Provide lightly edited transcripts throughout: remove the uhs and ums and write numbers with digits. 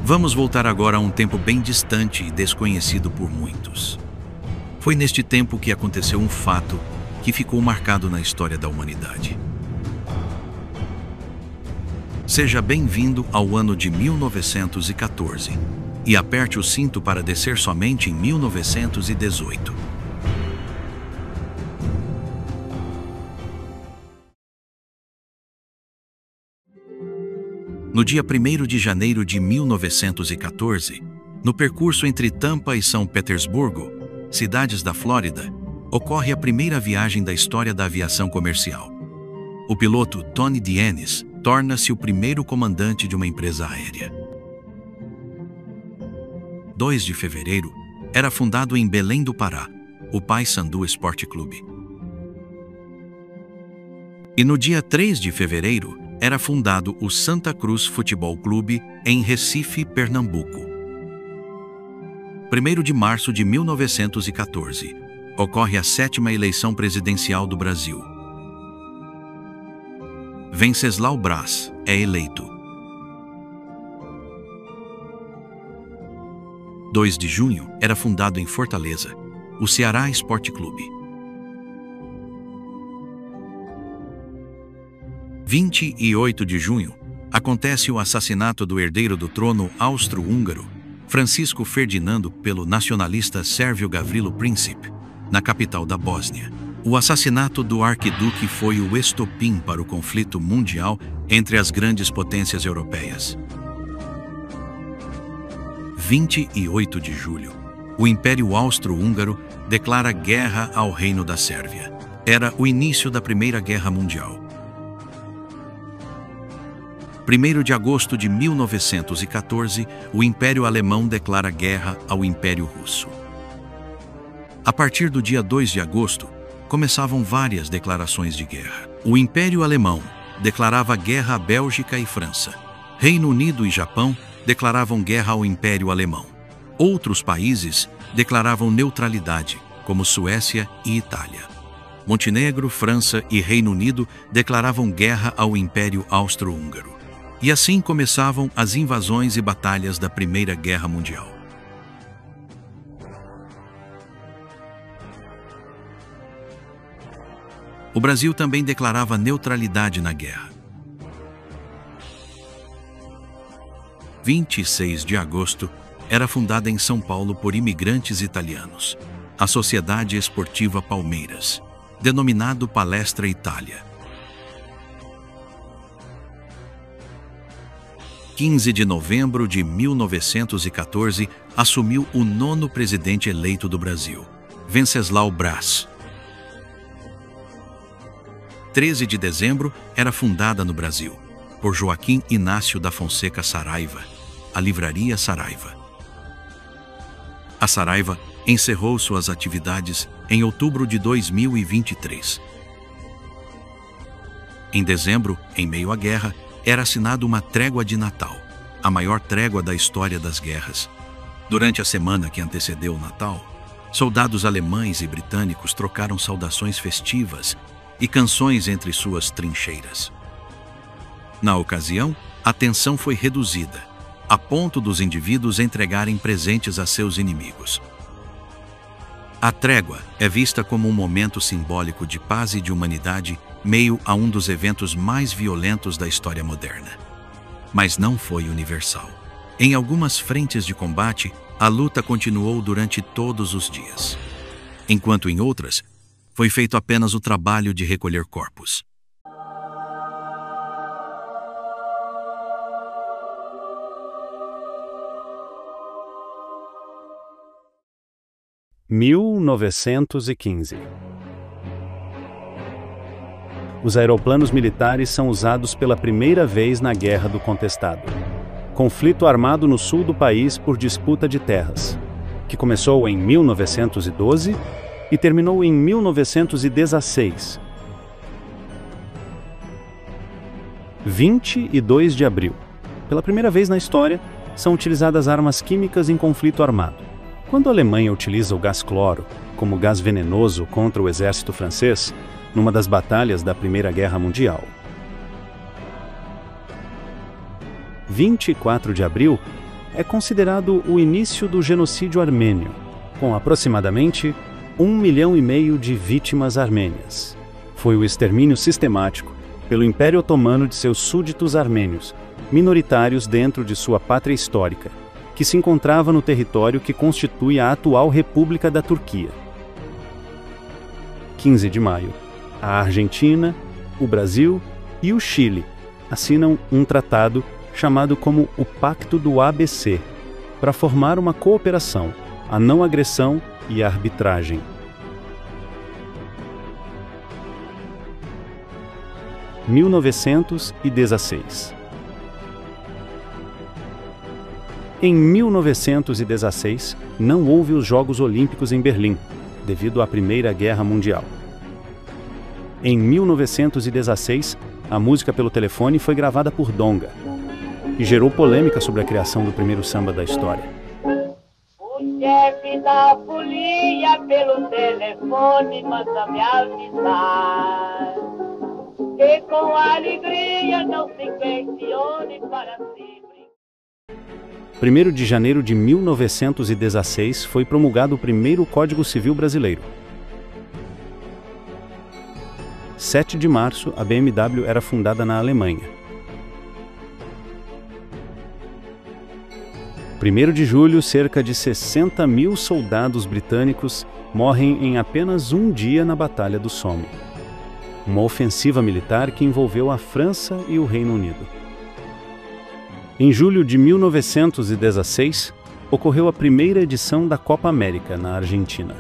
Vamos voltar agora a um tempo bem distante e desconhecido por muitos. Foi neste tempo que aconteceu um fato que ficou marcado na história da humanidade. Seja bem-vindo ao ano de 1914 e aperte o cinto para descer somente em 1918. No dia 1º de janeiro de 1914, no percurso entre Tampa e São Petersburgo, cidades da Flórida, ocorre a primeira viagem da história da aviação comercial. O piloto Tony Dienes torna-se o primeiro comandante de uma empresa aérea. 2 de fevereiro era fundado em Belém do Pará, o Paysandu Esporte Clube. E no dia 3 de fevereiro era fundado o Santa Cruz Futebol Clube em Recife, Pernambuco. 1º de março de 1914 ocorre a 7ª eleição presidencial do Brasil. Venceslau Braz é eleito. 2 de junho era fundado em Fortaleza o Ceará Esporte Clube. 28 de junho acontece o assassinato do herdeiro do trono austro-húngaro, Francisco Ferdinando, pelo nacionalista sérvio Gavrilo Princip, na capital da Bósnia. O assassinato do arquiduque foi o estopim para o conflito mundial entre as grandes potências europeias. 28 de julho, o Império Austro-Húngaro declara guerra ao Reino da Sérvia. Era o início da Primeira Guerra Mundial. 1º de agosto de 1914, o Império Alemão declara guerra ao Império Russo. A partir do dia 2 de agosto, começavam várias declarações de guerra. O Império Alemão declarava guerra à Bélgica e França. Reino Unido e Japão declaravam guerra ao Império Alemão. Outros países declaravam neutralidade, como Suécia e Itália. Montenegro, França e Reino Unido declaravam guerra ao Império Austro-Húngaro. E assim começavam as invasões e batalhas da Primeira Guerra Mundial. O Brasil também declarava neutralidade na guerra. 26 de agosto era fundada em São Paulo por imigrantes italianos a Sociedade Esportiva Palmeiras, denominado Palestra Itália. 15 de novembro de 1914 assumiu o 9º presidente eleito do Brasil, Venceslau Braz. 13 de dezembro era fundada no Brasil, por Joaquim Inácio da Fonseca Saraiva, a Livraria Saraiva. A Saraiva encerrou suas atividades em outubro de 2023. Em dezembro, em meio à guerra, era assinada uma trégua de Natal, a maior trégua da história das guerras. Durante a semana que antecedeu o Natal, soldados alemães e britânicos trocaram saudações festivas e canções entre suas trincheiras. Na ocasião, a tensão foi reduzida, a ponto dos indivíduos entregarem presentes a seus inimigos. A trégua é vista como um momento simbólico de paz e de humanidade, meio a um dos eventos mais violentos da história moderna. Mas não foi universal. Em algumas frentes de combate, a luta continuou durante todos os dias, enquanto em outras, foi feito apenas o trabalho de recolher corpos. – 1915. Os aeroplanos militares são usados pela primeira vez na Guerra do Contestado. Conflito armado no sul do país por disputa de terras, que começou em 1912 e terminou em 1916. 22 de abril. Pela primeira vez na história, são utilizadas armas químicas em conflito armado. Quando a Alemanha utiliza o gás cloro como gás venenoso contra o exército francês, numa das batalhas da Primeira Guerra Mundial. 24 de abril é considerado o início do genocídio armênio, com aproximadamente 1,5 milhão de vítimas armênias. Foi o extermínio sistemático pelo Império Otomano de seus súditos armênios, minoritários dentro de sua pátria histórica, que se encontrava no território que constitui a atual República da Turquia. 15 de maio. A Argentina, o Brasil e o Chile assinam um tratado chamado como o Pacto do ABC, para formar uma cooperação, a não agressão e a arbitragem. – 1916. Em 1916, não houve os Jogos Olímpicos em Berlim, devido à Primeira Guerra Mundial. Em 1916, a música pelo telefone foi gravada por Donga e gerou polêmica sobre a criação do primeiro samba da história. O chefe da folia pelo telefone manda me avisar que com alegria não se questione para si. 1º de janeiro de 1916 foi promulgado o primeiro Código Civil brasileiro. 7 de março, a BMW era fundada na Alemanha. 1º de julho, cerca de 60 mil soldados britânicos morrem em apenas um dia na Batalha do Somme. Uma ofensiva militar que envolveu a França e o Reino Unido. Em julho de 1916, ocorreu a primeira edição da Copa América na Argentina.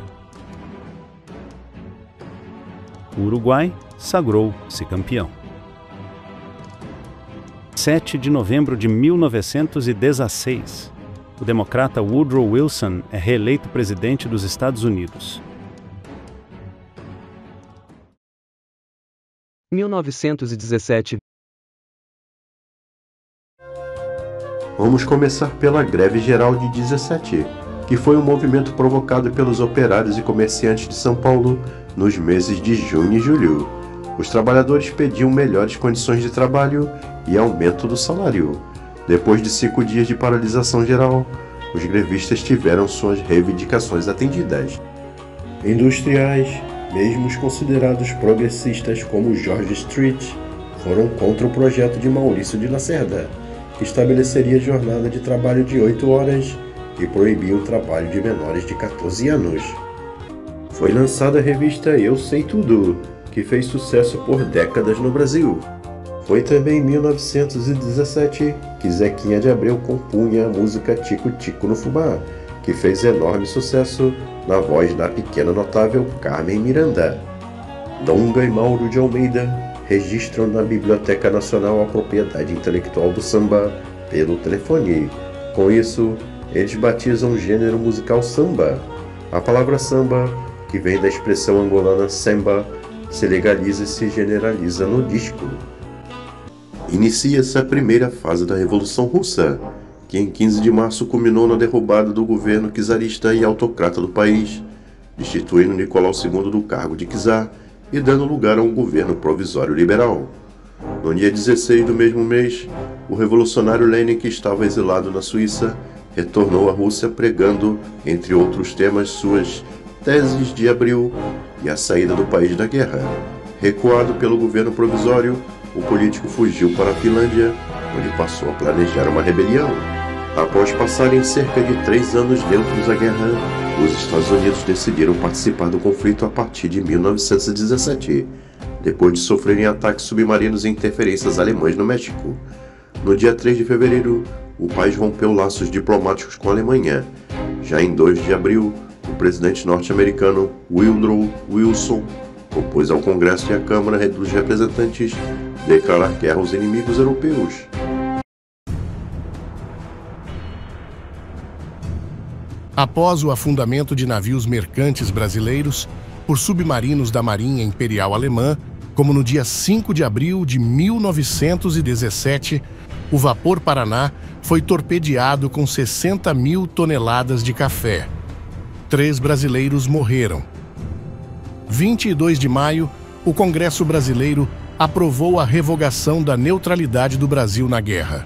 O Uruguai sagrou-se campeão. 7 de novembro de 1916, o democrata Woodrow Wilson é reeleito presidente dos Estados Unidos. 1917. Vamos começar pela Greve Geral de 17, que foi um movimento provocado pelos operários e comerciantes de São Paulo nos meses de junho e julho. Os trabalhadores pediam melhores condições de trabalho e aumento do salário. Depois de 5 dias de paralisação geral, os grevistas tiveram suas reivindicações atendidas. Industriais, mesmo os considerados progressistas como George Street, foram contra o projeto de Maurício de Lacerda, que estabeleceria jornada de trabalho de 8 horas e proibia o trabalho de menores de 14 anos. Foi lançada a revista Eu Sei Tudo, que fez sucesso por décadas no Brasil. Foi também em 1917 que Zequinha de Abreu compunha a música Tico Tico no Fubá, que fez enorme sucesso na voz da pequena notável Carmen Miranda. Donga e Mauro de Almeida registram na Biblioteca Nacional a propriedade intelectual do samba pelo telefone. Com isso, eles batizam o gênero musical samba. A palavra samba, que vem da expressão angolana samba, se legaliza e se generaliza no disco. Inicia-se a primeira fase da Revolução Russa, que em 15 de março culminou na derrubada do governo czarista e autocrata do país, destituindo Nicolau II do cargo de czar e dando lugar a um governo provisório liberal. No dia 16 do mesmo mês, o revolucionário Lenin, que estava exilado na Suíça, retornou à Rússia pregando, entre outros temas, suas teses de abril e a saída do país da guerra. Recuado pelo governo provisório, o político fugiu para a Finlândia, onde passou a planejar uma rebelião. Após passarem cerca de 3 anos neutros à guerra, os Estados Unidos decidiram participar do conflito a partir de 1917, depois de sofrerem ataques submarinos e interferências alemãs no México. No dia 3 de fevereiro, o país rompeu laços diplomáticos com a Alemanha. Já em 2 de abril, o presidente norte-americano Woodrow Wilson propôs ao Congresso e à Câmara dos Representantes declarar guerra aos inimigos europeus. Após o afundamento de navios mercantes brasileiros por submarinos da Marinha Imperial Alemã, como no dia 5 de abril de 1917, o vapor Paraná foi torpedeado com 60 mil toneladas de café. 3 brasileiros morreram. 22 de maio, o Congresso Brasileiro aprovou a revogação da neutralidade do Brasil na guerra.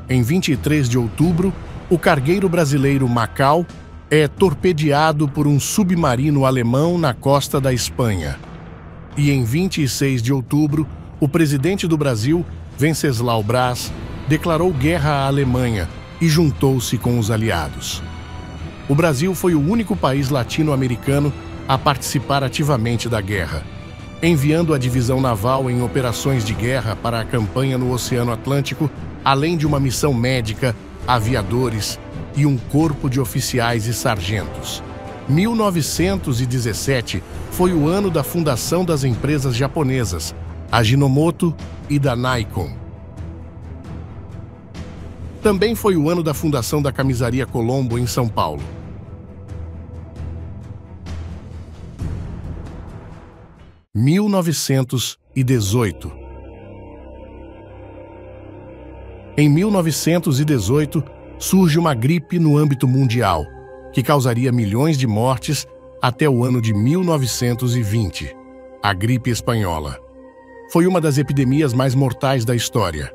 Em 23 de outubro, o cargueiro brasileiro Macau é torpedeado por um submarino alemão na costa da Espanha. E em 26 de outubro, o presidente do Brasil, Venceslau Braz, declarou guerra à Alemanha e juntou-se com os aliados. O Brasil foi o único país latino-americano a participar ativamente da guerra, enviando a divisão naval em operações de guerra para a campanha no Oceano Atlântico, além de uma missão médica, aviadores e um corpo de oficiais e sargentos. 1917 foi o ano da fundação das empresas japonesas, Ajinomoto e da Nikon. Também foi o ano da fundação da Camisaria Colombo em São Paulo. – 1918. Em 1918, surge uma gripe no âmbito mundial, que causaria milhões de mortes até o ano de 1920, a gripe espanhola. Foi uma das epidemias mais mortais da história.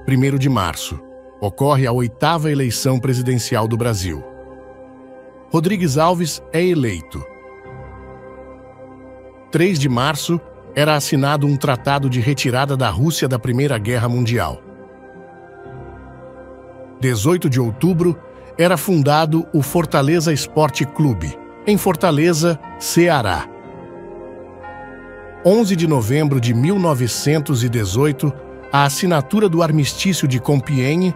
1º de março, ocorre a 8ª eleição presidencial do Brasil. Rodrigues Alves é eleito. 3 de março, era assinado um tratado de retirada da Rússia da Primeira Guerra Mundial. 18 de outubro, era fundado o Fortaleza Esporte Clube, em Fortaleza, Ceará. 11 de novembro de 1918, a assinatura do Armistício de Compiègne,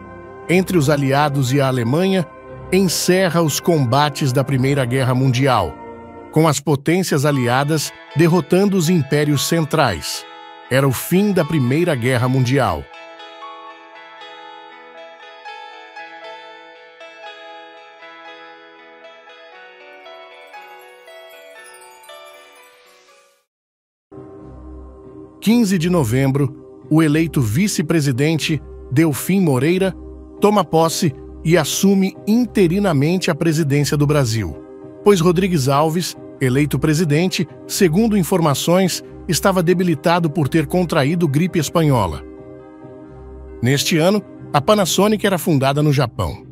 entre os aliados e a Alemanha, encerra os combates da Primeira Guerra Mundial, com as potências aliadas derrotando os impérios centrais. Era o fim da Primeira Guerra Mundial. – 15 de novembro, o eleito vice-presidente Delfim Moreira toma posse e assume interinamente a presidência do Brasil, pois Rodrigues Alves, eleito presidente, segundo informações, estava debilitado por ter contraído gripe espanhola. Neste ano, a Panasonic era fundada no Japão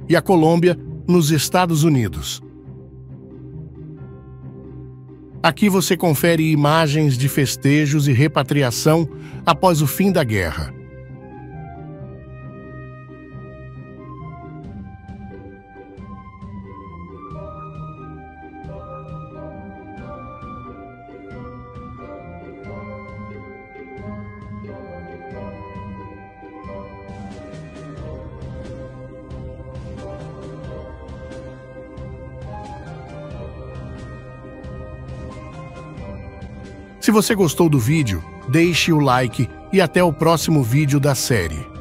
e a Colômbia nos Estados Unidos. Aqui você confere imagens de festejos e repatriação após o fim da guerra. Se você gostou do vídeo, deixe o like e até o próximo vídeo da série.